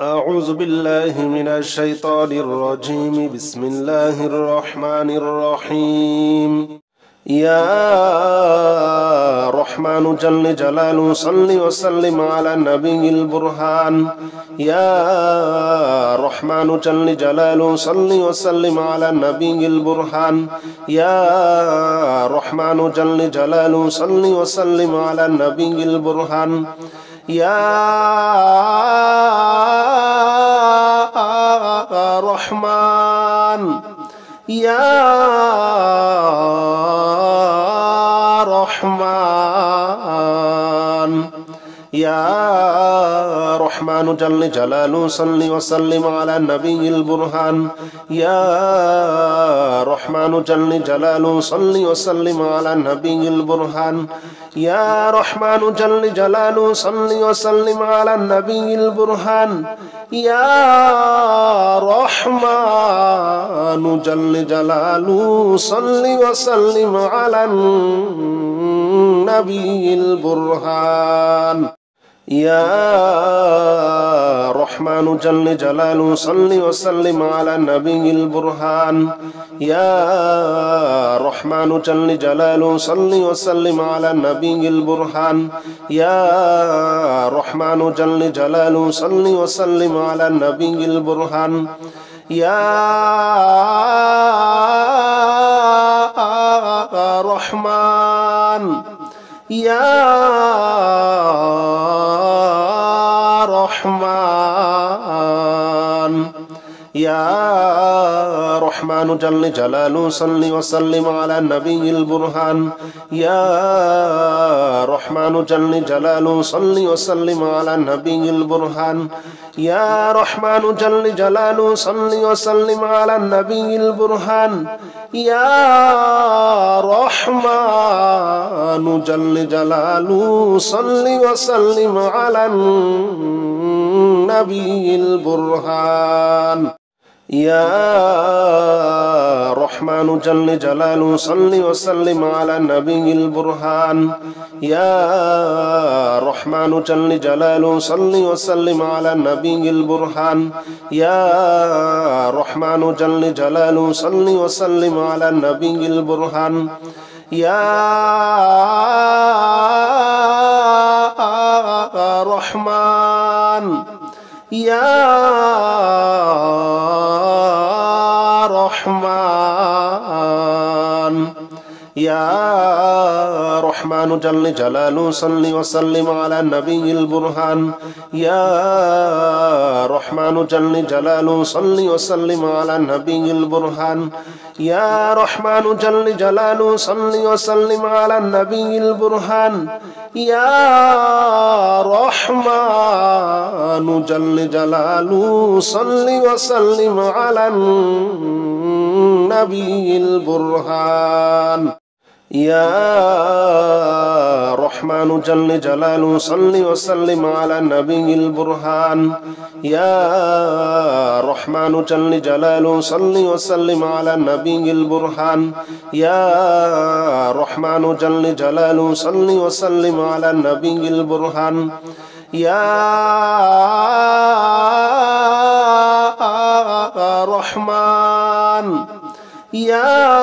أعوذ بالله من الشيطان الرجيم بسم الله الرحمن الرحيم يا رحمن جل جلاله صل وسلم على النبي البرهان يا رحمن جل جلاله صل وسلم على النبي البرهان يا رحمن جل جلاله صل وسلم على النبي البرهان يا رحمن يا رحمن يا رحمن جل جلاله صل وسلم على النبي البرهان يا رحمن جل جلاله صل وسلم على النبي البرهان يا رحمن جل جلاله صل وسلم على النبي البرهان يا رحمن جل جلاله صل وسلم على النبي البرهان يا رحمن جل جلاله صل وسلم على النبي البرهان يا رحمن جل جلاله صل وسلم على النبي البرهان يا رحمن جل جلاله صل وسلم على النبي البرهان يا رحمن يا رحمن يا رحمن جل جلاله صل وسلم على النبي البرهان يا رحمن جل جلاله صل وسلم على النبي البرهان يا رحمن جل جلاله صل وسلم على النبي البرهان يا رحمن جل جلاله صل وسلم على النبي البرهان يا رحمن جل جلاله صل وسلم على النبي البرهان يا رحمن جل جلاله صل وسلم على النبي البرهان يا رحمن جل جلاله صل وسلم على النبي البرهان يا رحمن يا رحمن يا رحمن جل جلاله صل وسلم على النبي البرهان يا رحمن جل جلاله صل وسلم على النبي البرهان يا رحمن جل جلاله صل وسلم على النبي البرهان يا رحمن جل جلاله صل وسلم على النبي البرهان يا رحمن جل جلاله صل وسلم على النبي البرهان يا رحمن جل جلاله صل وسلم على النبي البرهان يا رحمن جل جلاله صل وسلم على النبي البرهان يا رحمن يا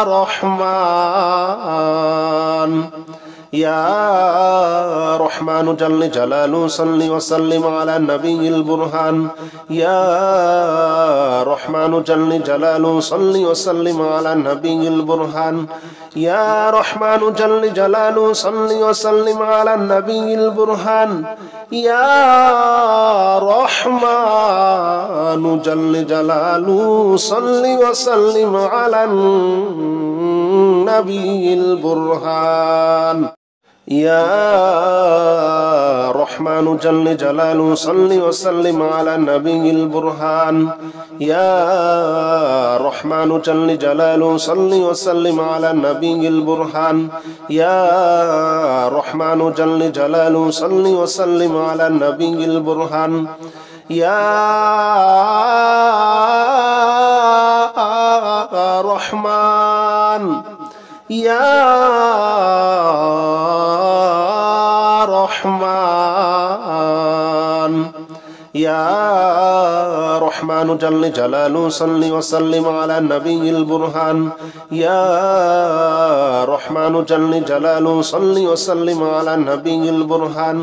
رحمن يا رحمن جل جلاله صل وسلم على النبي البرهان يا رحمن جل جلاله صل وسلم على النبي البرهان يا رحمن جل جلاله صل وسلم على النبي البرهان يا رحمن جل جلاله صل وسلم على النبي البرهان يا رحمن جل جلاله صل وسلم على النبي البرهان يا رحمن جل جلاله صل وسلم على النبي البرهان يا رحمن جل جلاله صل وسلم على النبي البرهان يا رحمن يا رحمن রহমান ইয়া রহমানু জাল্লি জালালু সাল্লি ওয়া সাল্লিম আলা নবিয়িল বুরহান ইয়া রহমানু জাল্লি জালালু সাল্লি ওয়া সাল্লিম আলা নবিয়িল বুরহান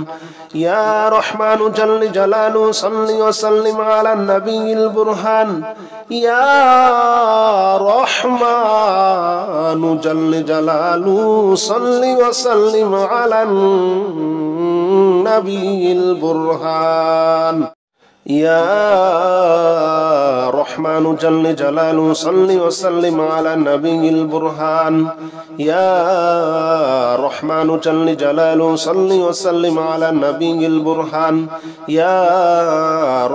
ইয়া রহমানু জাল্লি জালালু সাল্লি ওয়া সাল্লিম আলা নবিয়িল বুরহান ইয়া রহমানু জাল্লি জালালু সাল্লি ওয়া সাল্লিম আলা নবিয়িল বুরহান ইয়া রহমানু জাল্লি জালালু সাল্লি ওয়া সাল্লিম আলা নবিয়িল বুরহান ইয়া রহমানু জাল্লি জালালু সাল্লি ওয়া সাল্লিম আলা নবিয়িল বুরহান ইয়া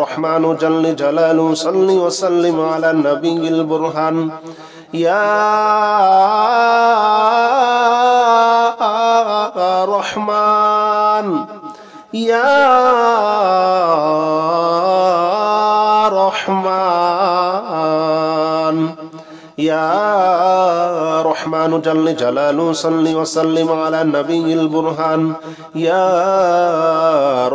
রহমানু জাল্লি জালালু সাল্লি ওয়া সাল্লিম আলা নবিয়িল বুরহান ইয়া রহমান ইয়া রহমান ইয়া রহমানু জাল্লি জালালু সাল্লি ওয়া সাল্লিম আলা নবিয়িল বুরহান ইয়া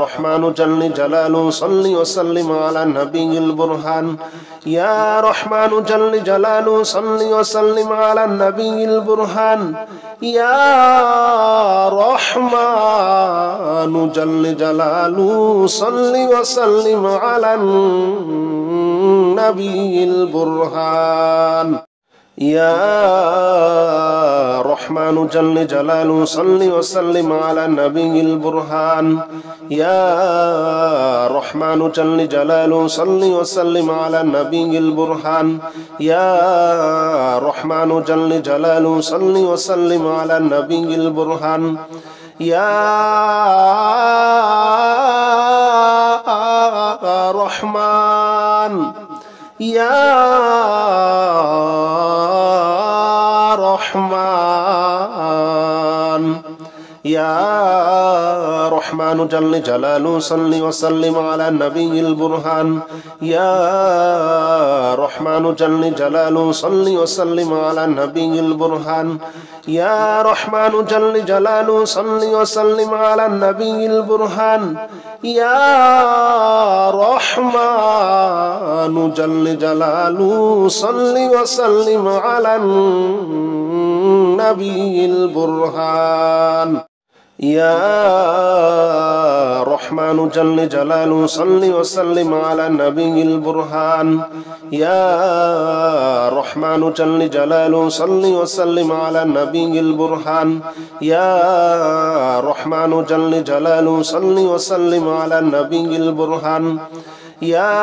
রহমানু জাল্লি জালালু সাল্লি ওয়া সাল্লিম আলা নবিয়িল বুরহান ইয়া রহমানু জাল্লি জালালু সাল্লি ওয়া সাল্লিম আলা নবিয়িল বুরহান ইয়া রহমানু জাল্লি জালালু সাল্লি ওয়া সাল্লিম আলা নবিয়িল বুরহান ইয়া রহমানু জাল্লি জালালু সাল্লি ওয়া সাল্লিম আলা নবিয়িল বুরহান ইয়া রহমানু জাল্লি জালালু সাল্লি ওয়া সাল্লিম আলা নবিয়িল বুরহান ইয়া রহমানু জাল্লি জালালু সাল্লি ওয়া সাল্লিম আলা নবিয়িল বুরহান ইয়া রহমান ইয়া রহমান ইয়া রহমানু জাল্লি জালালু সাল্লি ওয়া সাল্লিম আলা নবিয়িল বুরহান ইয়া রহমানু জাল্লি জালালু সাল্লি ওয়া সাল্লিম আলা নবিয়িল বুরহান ইয়া রহমানু জাল্লি জালালু সাল্লি ওয়া সাল্লিম আলা নবিয়িল বুরহান ইয়া রহমানু জাল্লি জালালু সাল্লি ওয়া সাল্লিম আলা নবিয়িল বুরহান ইয়া রহমানু জাল্লি জালালু সাল্লি ওয়া সাল্লিম আলা নবিয়িল বুরহান ইয়া রহমানু জাল্লি জালালু সাল্লি ওয়া সাল্লিম আলা নবিয়িল বুরহান ইয়া রহমানু জাল্লি জালালু সাল্লি ওয়া সাল্লিম আলা নবিয়িল বুরহান ইয়া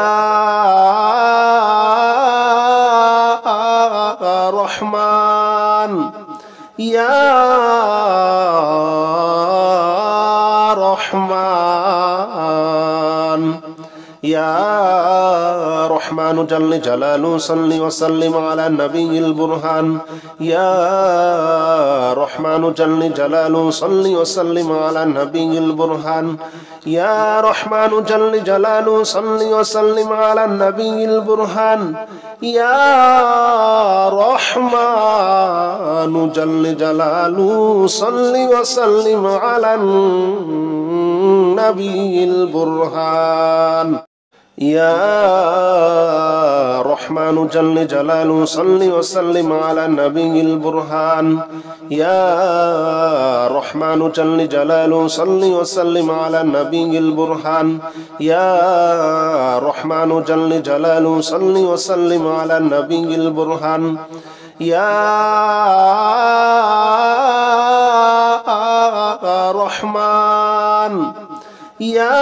রহমান ইয়া রহমান ইয়া রহমানু জাল্লি জালালু সাল্লি ওয়া সাল্লিম আলা নবিয়িল বুরহান ইয়া রহমানু জাল্লি জালালু সাল্লি ওয়া সাল্লিম আলা নবিয়িল বুরহান ইয়া রহমানু জাল্লি জালালু সাল্লি ওয়া সাল্লিম আলা নবিয়িল বুরহান ইয়া রহমানু জাল্লি জালালু সাল্লি ওয়া সাল্লিম আলা নবিয়িল বুরহান ইয়া রহমানু জাল্লি জালালু সাল্লি ওয়া সাল্লিম আলা নবিয়িল বুরহান ইয়া রহমানু জাল্লি জালালু সাল্লি ওয়া সাল্লিম আলা নবিয়িল বুরহান ইয়া রহমানু জাল্লি জালালু সাল্লি ওয়া সাল্লিম আলা নবিয়িল বুরহান ইয়া রহমান ইয়া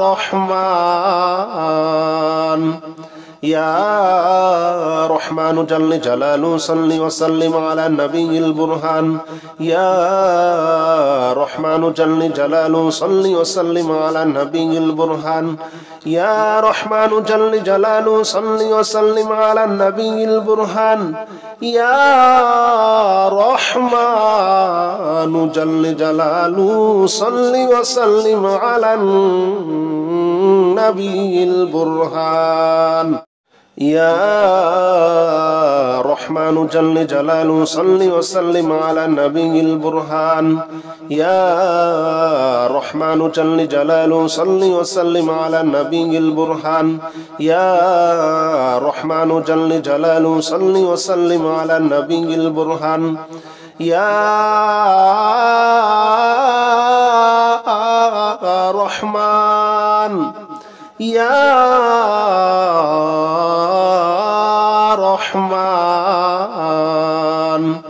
রহমান ইয়া রহমানু জাল্লি জালালু সাল্লি ওয়া সাল্লিম আলা নবিয়িল বুরহান ইয়া রহমানু জাল্লি জালালু সাল্লি ওয়া সাল্লিম আলা নবিয়িল বুরহান ইয়া রহমানু জাল্লি জালালু সাল্লি ওয়া সাল্লিম আলা নবিয়িল বুরহান ইয়া রহমানু জাল্লি জালালু সাল্লি ওয়া সাল্লিম আলা নবিয়িল বুরহান يا رحمن جل جلاله صل وسلم على النبي البرهان يا رحمن جل جلاله صل وسلم على النبي البرهان يا رحمن جل جلاله صل وسلم على النبي البرهان يا رحمن يا رحمن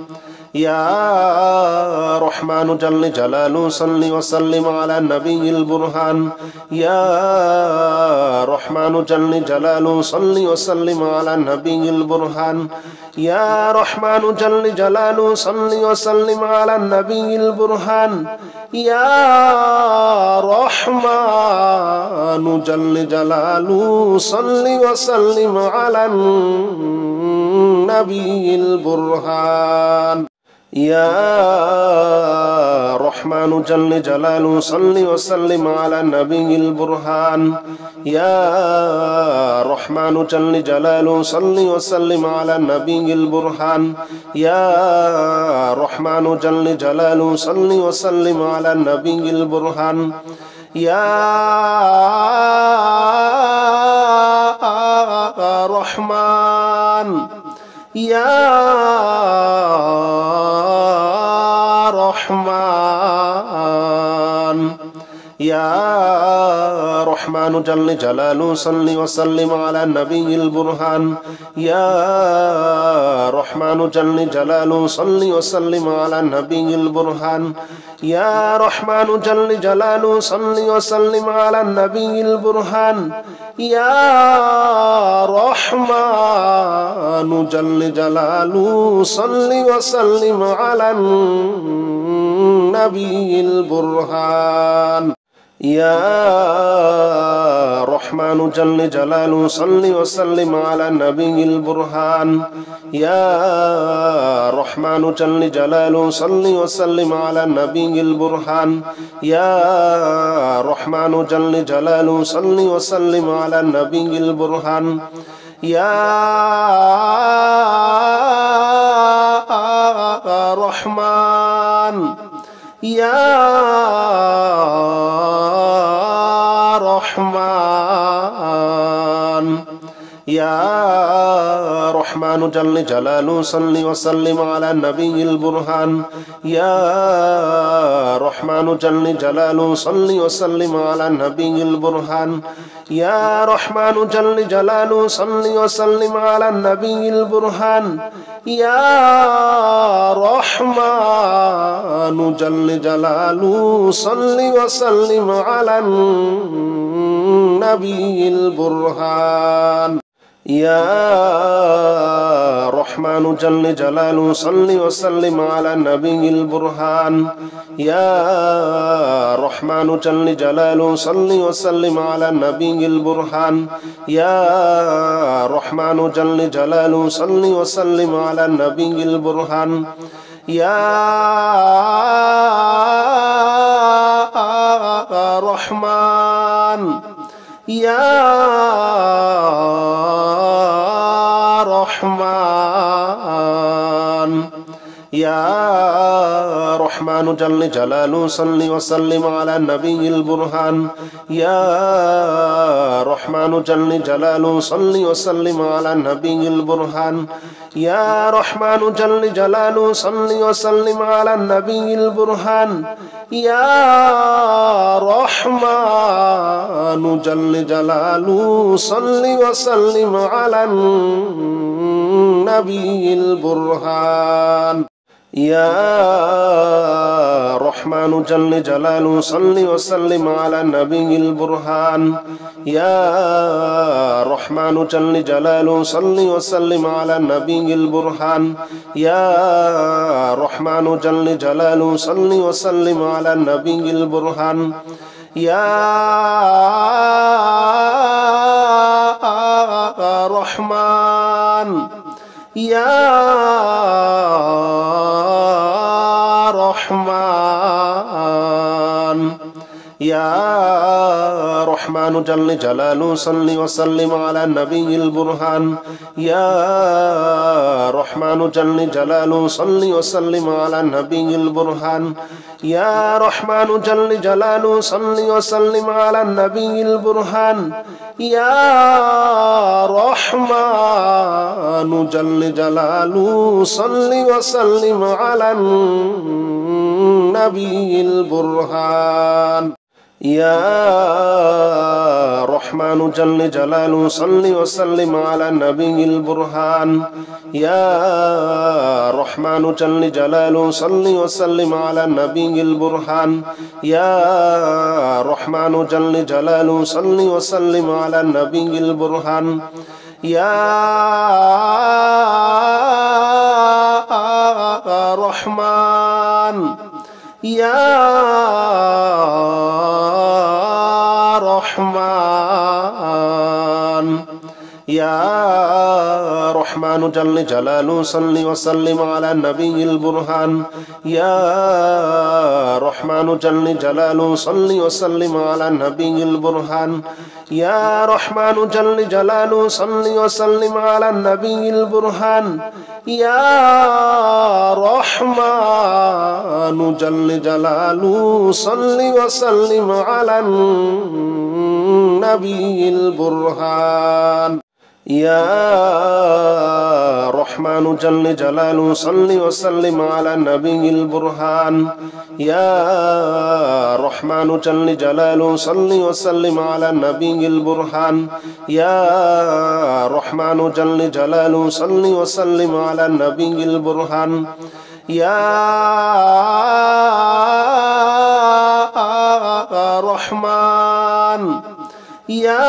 يا رحمن جل جلاله صل وسلم على النبي البرهان يا رحمن جل جلاله صل وسلم على النبي البرهان يا رحمن جل جلاله صل وسلم على النبي البرهان يا رحمن جل جلاله صل وسلم على النبي البرهان يا رحمن جل جلاله صل وسلم على النبي البرهان يا رحمن جل جلاله صل وسلم على النبي البرهان يا رحمن جل جلاله صل وسلم على النبي البرهان يا رحمن يا رحمن يا رحمن جل جلاله صل وسلم على النبي البرهان يا رحمن جل جلاله صل وسلم على النبي البرهان يا رحمن جل جلاله صل وسلم على النبي البرهان يا رحمن جل جلاله صل وسلم على النبي البرهان يا رحمن جل جلاله صل وسلم على النبي البرهان يا رحمن جل جلاله صل وسلم على النبي البرهان يا رحمن جل جلاله صل وسلم على النبي البرهان يا رحمن يا رحمن يا رحمن جل جلاله صل وسلم على النبي البرهان يا رحمن جل جلاله صل وسلم على النبي البرهان يا رحمن جل جلاله صل وسلم على النبي البرهان يا رحمن جل جلاله صل وسلم على النبي البرهان يا رحمن جل جلاله صل وسلم على النبي البرهان يا رحمن جل جلاله صل وسلم على النبي البرهان يا رحمن جل جلاله صل وسلم على النبي البرهان يا رحمن يا رحمن يا رحمن جل جلاله صل وسلم على النبي البرهان يا رحمن جل جلاله صل وسلم على النبي البرهان يا رحمن جل جلاله صل وسلم على النبي البرهان يا رحمن جل جلاله صل وسلم على النبي البرهان يا رحمن جل جلاله صل وسلم على النبي البرهان يا رحمن جل جلاله صل وسلم على النبي البرهان يا رحمن جل جلاله صل وسلم على النبي البرهان يا رحمن يا رحمن يا رحمن جل جلاله صل وسلم على النبي البرهان يا رحمن جل جلاله صل وسلم على النبي البرهان يا رحمن جل جلاله صل وسلم على النبي البرهان يا رحمن جل جلاله صل وسلم على النبي البرهان يا رحمن جل جلاله صل وسلم على النبي البرهان يا رحمن جل جلاله صل وسلم على النبي البرهان يا رحمن جل جلاله صل وسلم على النبي البرهان يا رحمن يا رحمن يا رحمن جل جلاله صل وسلم على النبي البرهان يا رحمن جل جلاله صل وسلم على النبي البرهان يا رحمن جل جلاله صل وسلم على النبي البرهان يا رحمن جل جلاله صل وسلم على النبي البرهان يا رحمن جل جلاله صل وسلم على النبي البرهان يا رحمن جل جلاله صل وسلم على النبي البرهان يا رحمن جل جلاله صل وسلم على النبي البرهان يا رحمن يا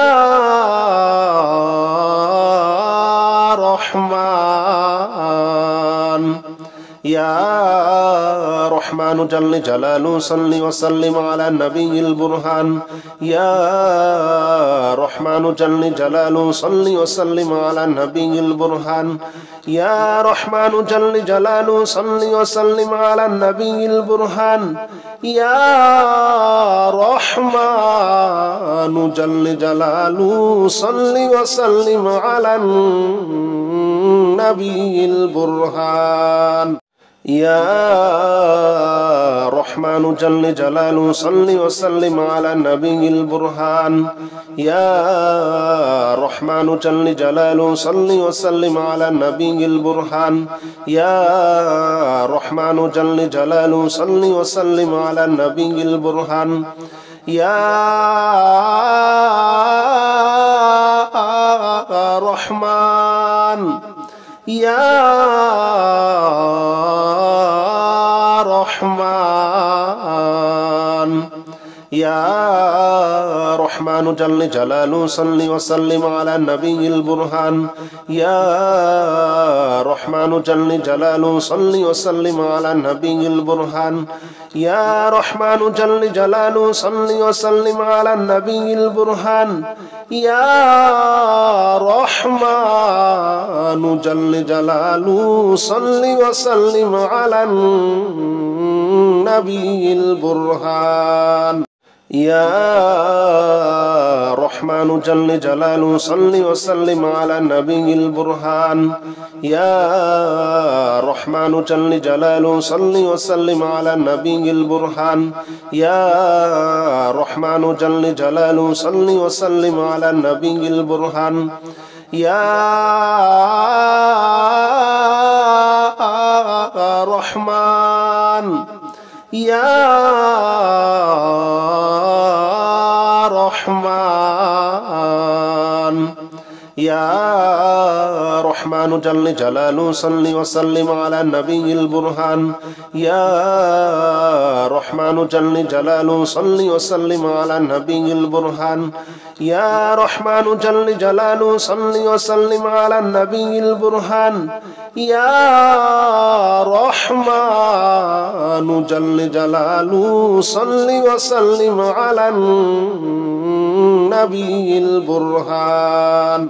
رحمن يا رحمن جل جلاله صل وسلم على النبي البرهان يا رحمن جل جلاله صل وسلم على النبي البرهان يا رحمن جل جلاله صل وسلم على النبي البرهان يا رحمن جل جلاله صل وسلم على النبي البرهان يا رحمن جل جلاله صل وسلم على النبي البرهان يا رحمن جل جلاله صل وسلم على النبي البرهان يا رحمن جل جلاله صل وسلم على النبي البرهان يا رحمن يا رحمن يا رحمن جل جلاله صل وسلم على النبي البرهان يا رحمن جل جلاله صل وسلم على النبي البرهان يا رحمن جل جلاله صل وسلم على النبي البرهان يا رحمن جل جلاله صل وسلم على النبي البرهان يا رحمن جل جلاله صل وسلم على النبي البرهان يا رحمن جل جلاله صل وسلم على النبي البرهان يا رحمن جل جلاله صل وسلم على النبي البرهان يا رحمن يا رحمن يا رحمن جل جلاله صل وسلم على النبي البرهان يا رحمن جل جلاله صل وسلم على النبي البرهان يا رحمن جل جلاله صل وسلم على النبي البرهان يا رحمن جل جلاله صل وسلم على النبي البرهان